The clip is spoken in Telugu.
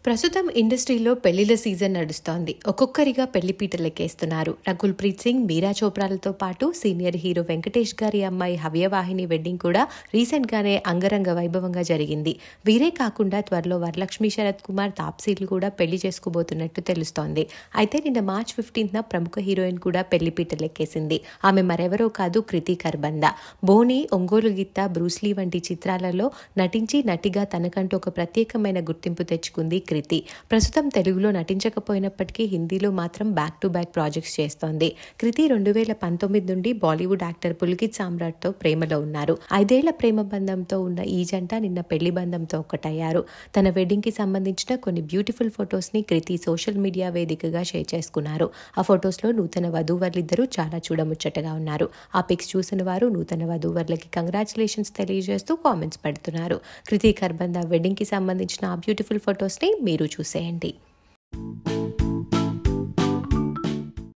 ప్రస్తుతం ఇండస్ట్రీలో పెళ్లిల సీజన్ నడుస్తోంది. ఒక్కొక్కరిగా పెళ్లిపీటలెక్కేస్తున్నారు. రకుల్ ప్రీత్ సింగ్, మీరా చోప్రాలతో పాటు సీనియర్ హీరో వెంకటేష్ గారి అమ్మాయి హవ్యవాహిని వెడ్డింగ్ కూడా రీసెంట్ గానే అంగరంగ వైభవంగా జరిగింది. వీరే కాకుండా త్వరలో వరలక్ష్మి శరత్ కుమార్, తాప్సీలు కూడా పెళ్లి చేసుకోబోతున్నట్టు తెలుస్తోంది. అయితే నిన్న మార్చ్ 15న ప్రముఖ హీరోయిన్ కూడా పెళ్లిపీటలెక్కేసింది. ఆమె మరెవరో కాదు, కృతి కర్బంద. బోని, ఒంగోలు గిత్త, బ్రూస్లీ వంటి చిత్రాలలో నటించి నటిగా తనకంటూ ఒక ప్రత్యేకమైన గుర్తింపు తెచ్చుకుంది కృతి. ప్రస్తుతం తెలుగులో నటించకపోయినప్పటికీ హిందీలో మాత్రం బ్యాక్ టు బ్యాక్ ప్రాజెక్ట్స్ చేస్తోంది. కృతి 2019 నుండి బాలీవుడ్ యాక్టర్ పుల్కిత్ సామ్రాట్తో ప్రేమలో ఉన్నారు. 5 ఏళ్ల ప్రేమ బంధంతో ఉన్న ఈ జంట నిన్న పెళ్లి బంధంతో ఒక్కటయ్యారు. తన వెడ్డింగ్ కి సంబంధించిన కొన్ని బ్యూటిఫుల్ ఫొటోస్ ని కృతి సోషల్ మీడియా వేదికగా షేర్ చేసుకున్నారు. ఆ ఫొటోస్ లో నూతన వధూవరులిద్దరూ చాలా చూడముచ్చటగా ఉన్నారు. ఆ పిక్స్ చూసిన వారు నూతన వధూవరులకి కంగ్రాచులేషన్స్ తెలియజేస్తూ కామెంట్స్ పెడుతున్నారు. కృతి కర్బంద వెడ్డింగ్ కి సంబంధించిన ఆ బ్యూటిఫుల్ ఫొటోస్ ని మీరు చూసేయండి.